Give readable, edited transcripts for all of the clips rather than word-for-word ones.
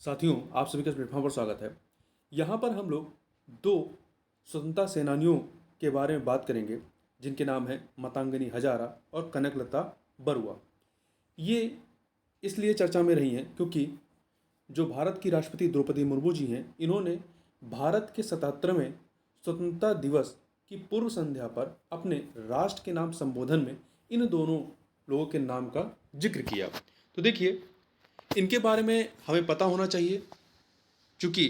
साथियों, आप सभी का इस प्लेटफॉर्म पर स्वागत है। यहाँ पर हम लोग दो स्वतंत्रता सेनानियों के बारे में बात करेंगे, जिनके नाम हैं मातंगनी हजारा और कनकलता बरुआ। ये इसलिए चर्चा में रही हैं क्योंकि जो भारत की राष्ट्रपति द्रौपदी मुर्मू जी हैं, इन्होंने भारत के 77वें स्वतंत्रता दिवस की पूर्व संध्या पर अपने राष्ट्र के नाम संबोधन में इन दोनों लोगों के नाम का जिक्र किया। तो देखिए, इनके बारे में हमें पता होना चाहिए, क्योंकि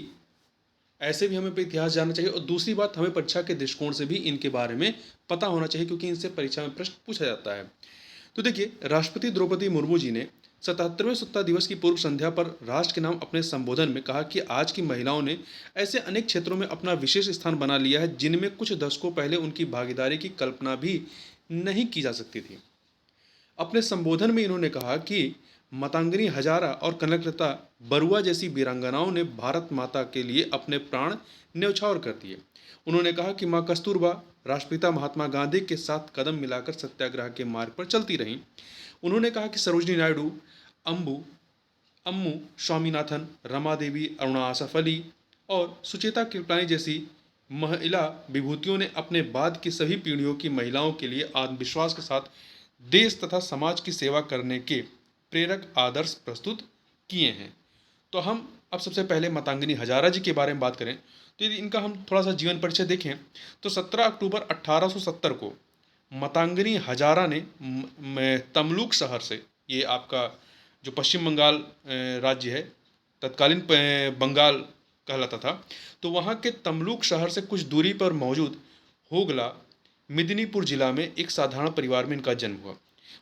ऐसे भी हमें इतिहास जानना चाहिए, और दूसरी बात, हमें परीक्षा के दृष्टिकोण से भी इनके बारे में पता होना चाहिए, क्योंकि इनसे परीक्षा में प्रश्न पूछा जाता है। तो देखिए, राष्ट्रपति द्रौपदी मुर्मू जी ने 77वें स्वतंत्रता दिवस की पूर्व संध्या पर राष्ट्र के नाम अपने संबोधन में कहा कि आज की महिलाओं ने ऐसे अनेक क्षेत्रों में अपना विशेष स्थान बना लिया है जिनमें कुछ दशकों पहले उनकी भागीदारी की कल्पना भी नहीं की जा सकती थी। अपने संबोधन में इन्होंने कहा कि मातंगनी हजारा और कनकलता बरुआ जैसी वीरांगनाओं ने भारत माता के लिए अपने प्राण न्यौछावर कर दिए। उन्होंने कहा कि माँ कस्तूरबा राष्ट्रपिता महात्मा गांधी के साथ कदम मिलाकर सत्याग्रह के मार्ग पर चलती रहीं। उन्होंने कहा कि सरोजनी नायडू, अम्बू अम्मू स्वामीनाथन, रमा देवी, अरुणा आसफ अली और सुचेता कृपलानी जैसी महिला विभूतियों ने अपने बाद की सभी पीढ़ियों की महिलाओं के लिए आत्मविश्वास के साथ देश तथा समाज की सेवा करने के प्रेरक आदर्श प्रस्तुत किए हैं। तो हम अब सबसे पहले मातंगनी हजारा जी के बारे में बात करें, तो यदि इनका हम थोड़ा सा जीवन परिचय देखें तो 17 अक्टूबर 1870 को मातंगनी हजारा ने तमलुक शहर से, ये आपका जो पश्चिम बंगाल राज्य है, तत्कालीन बंगाल कहलाता था, तो वहाँ के तमलुक शहर से कुछ दूरी पर मौजूद होगला मिदनीपुर जिला में एक साधारण परिवार में इनका जन्म हुआ।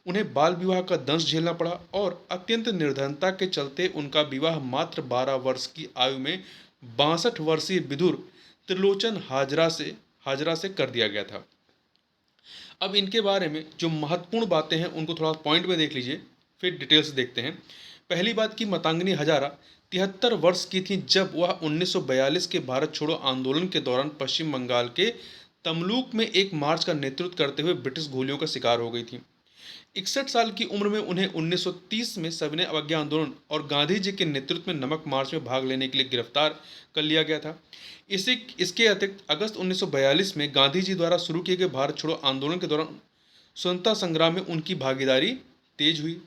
उन्हें बाल विवाह का दंश झेलना पड़ा और अत्यंत निर्धनता के चलते उनका विवाह मात्र 12 वर्ष की आयु में 62 वर्षीय विदुर त्रिलोचन हाजरा से कर दिया गया था। अब इनके बारे में जो महत्वपूर्ण बातें हैं उनको थोड़ा पॉइंट में देख लीजिए, फिर डिटेल से देखते हैं। पहली बात की, मातंगनी हजारा 73 वर्ष की थी जब वह 1942 के भारत छोड़ो आंदोलन के दौरान पश्चिम बंगाल के तमलुक में एक मार्च का नेतृत्व करते हुए ब्रिटिश गोलियों का शिकार हो गई थी। 61 साल की उम्र में उन्हें 1930 में सविनय अवज्ञा आंदोलन और गांधी जी के नेतृत्व में नमक मार्च में भाग लेने के लिए गिरफ्तार कर लिया गया था। इसके अतिरिक्त अगस्त 1942 में गांधी जी द्वारा शुरू किए गए भारत छोड़ो आंदोलन के दौरान स्वतंत्रता संग्राम में उनकी भागीदारी तेज हुई।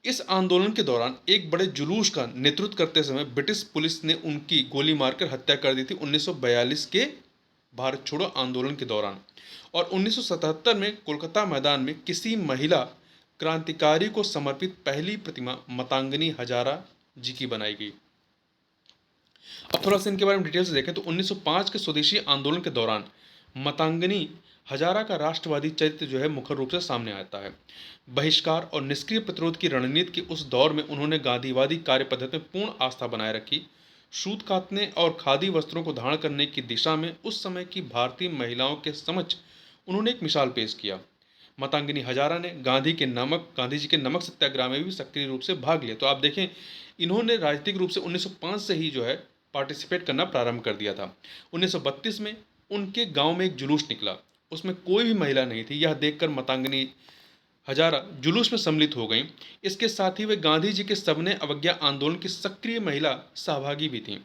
इस आंदोलन के दौरान एक बड़े जुलूस का नेतृत्व करते समय ब्रिटिश पुलिस ने उनकी गोली मारकर हत्या कर दी थी 1942 के भारत छोड़ो आंदोलन के दौरान। और 1977 में कोलकाता मैदान में किसी महिला क्रांतिकारी को समर्पित पहली प्रतिमा मातंगनी हजारा जी की बनाई गई। अब थोड़ा सा इनके बारे में डिटेल से देखें तो 1905 के स्वदेशी आंदोलन के दौरान मातंगनी हजारा का राष्ट्रवादी चरित्र जो है मुख्य रूप से सामने आता है। बहिष्कार और निष्क्रिय प्रतिरोध की रणनीति के उस दौर में उन्होंने गांधीवादी कार्य पद्धति में पूर्ण आस्था बनाए रखी। सूत कातने और खादी वस्त्रों को धारण करने की दिशा में उस समय की भारतीय महिलाओं के समक्ष उन्होंने एक मिसाल पेश किया। मातंगनी हजारा ने गांधी जी के नमक सत्याग्रह में भी सक्रिय रूप से भाग लिया। तो आप देखें, इन्होंने राजनीतिक रूप से 1905 से ही जो है पार्टिसिपेट करना प्रारंभ कर दिया था। 1932 में उनके गांव में एक जुलूस निकला, उसमें कोई भी महिला नहीं थी। यह देखकर मातंगनी हजारा जुलूस में सम्मिलित हो गईं। इसके साथ ही वे गांधी जी के सविनय अवज्ञा आंदोलन की सक्रिय महिला सहभागी भी थीं।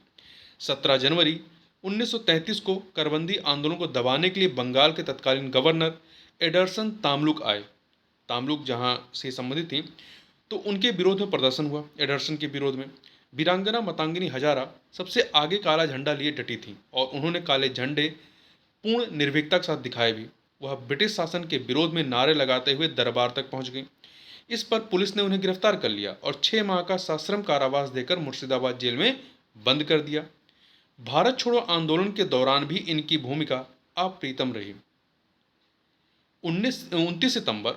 17 जनवरी 1933 को करबंदी आंदोलन को दबाने के लिए बंगाल के तत्कालीन गवर्नर एडरसन तामलुक आए। तामलुक जहां से संबंधित थी, तो उनके विरोध में प्रदर्शन हुआ। एडरसन के विरोध में वीरांगना मातंगनी हजारा सबसे आगे काला झंडा लिए डटी थी और उन्होंने काले झंडे पूर्ण निर्भीकता के साथ दिखाए भी। वह ब्रिटिश शासन के विरोध में नारे लगाते हुए दरबार तक पहुंच गई। इस पर पुलिस ने उन्हें गिरफ्तार कर लिया और 6 माह का सश्रम कारावास देकर मुर्शिदाबाद जेल में बंद कर दिया। भारत छोड़ो आंदोलन के दौरान भी इनकी भूमिका अप्रीतम रही। 29 सितंबर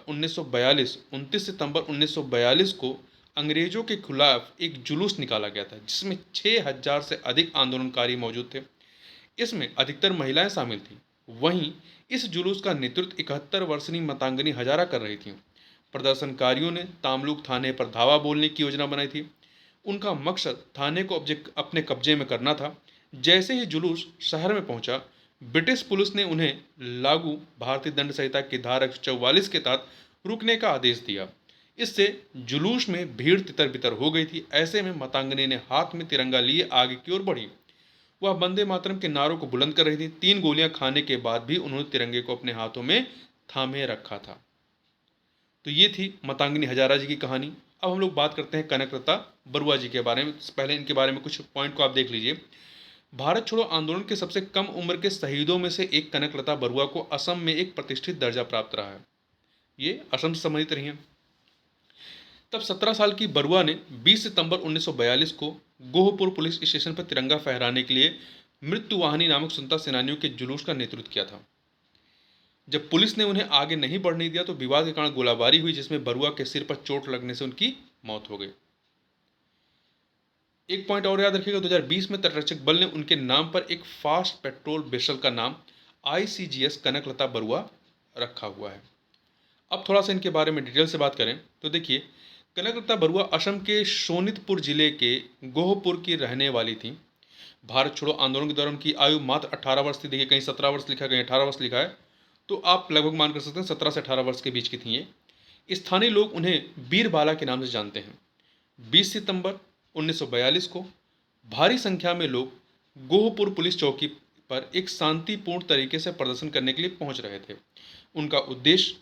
1942 को अंग्रेजों के खिलाफ एक जुलूस निकाला गया था जिसमें 6000 से अधिक आंदोलनकारी मौजूद थे। इसमें अधिकतर महिलाएं शामिल थीं। वहीं इस जुलूस का नेतृत्व 71 वर्षीय मातंगनी हजारा कर रही थीं। प्रदर्शनकारियों ने तामलुक थाने पर धावा बोलने की योजना बनाई थी। उनका मकसद थाने को अपने कब्जे में करना था। जैसे ही जुलूस शहर में पहुंचा, ब्रिटिश पुलिस ने उन्हें लागू भारतीय दंड संहिता की धारा 144 के तहत रुकने का आदेश दिया। इससे जुलूस में भीड़ तितर बितर हो गई थी। ऐसे में मातंगनी ने हाथ में तिरंगा लिए आगे की ओर बढ़ी। वह वंदे मातरम के नारों को बुलंद कर रही थी। 3 गोलियां खाने के बाद भी उन्होंने तिरंगे को अपने हाथों में थामे रखा था। तो ये थी मातंगनी हजारा जी की कहानी। अब हम लोग बात करते हैं कनकलता बरुआ जी के बारे में। पहले इनके बारे में कुछ पॉइंट को आप देख लीजिए। भारत छोड़ो आंदोलन के सबसे कम उम्र के शहीदों में से एक कनकलता बरुआ को असम में एक प्रतिष्ठित दर्जा प्राप्त रहा है। ये असम से संबंधित रही हैं। तब 17 साल की बरुआ ने 20 सितंबर 1942 को गोहपुर पुलिस स्टेशन पर तिरंगा फहराने के लिए मृत्युवाहिनी नामक स्वतंत्रता सेनानियों के जुलूस का नेतृत्व किया था। जब पुलिस ने उन्हें आगे नहीं बढ़ने दिया तो विवाद के कारण गोलाबारी हुई, जिसमें बरुआ के सिर पर चोट लगने से उनकी मौत हो गई। एक पॉइंट और याद रखिएगा, 2020 में तटरक्षक बल ने उनके नाम पर एक फास्ट पेट्रोल वेसल का नाम ICGS कनकलता बरुआ रखा हुआ है। अब थोड़ा सा इनके बारे में डिटेल से बात करें तो देखिए, कनकलता बरुआ असम के शोनितपुर जिले के गोहपुर की रहने वाली थी। भारत छोड़ो आंदोलन के दौरान उनकी आयु मात्र 18 वर्ष थी। देखिए, कहीं 17 वर्ष लिखा है, कहीं 18 वर्ष लिखा है, तो आप लगभग मान कर सकते हैं 17 से 18 वर्ष के बीच की थी ये। स्थानीय लोग उन्हें बीरबाला के नाम से जानते हैं। 20 सितंबर 1942 को भारी संख्या में लोग गोहपुर पुलिस चौकी पर एक शांतिपूर्ण तरीके से प्रदर्शन करने के लिए पहुंच रहे थे। उनका उद्देश्य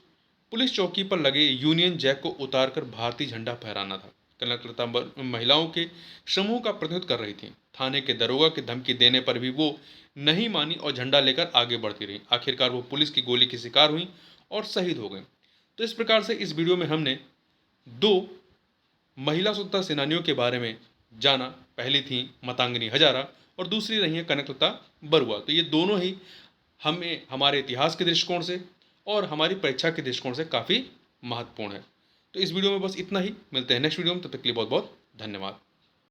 पुलिस चौकी पर लगे यूनियन जैक को उतारकर भारतीय झंडा फहराना था। कनकलता महिलाओं के समूह का प्रतिनिधित्व कर रही थी। थाने के दरोगा की धमकी देने पर भी वो नहीं मानी और झंडा लेकर आगे बढ़ती रही। आखिरकार वो पुलिस की गोली की शिकार हुई और शहीद हो गई। तो इस प्रकार से इस वीडियो में हमने 2 महिला स्वतंत्रता सेनानियों के बारे में जाना। पहली थी मातंगनी हजारा और दूसरी रही है कनकलता बरुआ। तो ये दोनों ही हमें हमारे इतिहास के दृष्टिकोण से और हमारी परीक्षा के दृष्टिकोण से काफ़ी महत्वपूर्ण है। तो इस वीडियो में बस इतना ही। मिलते हैं नेक्स्ट वीडियो में, तब तक के लिए बहुत बहुत धन्यवाद।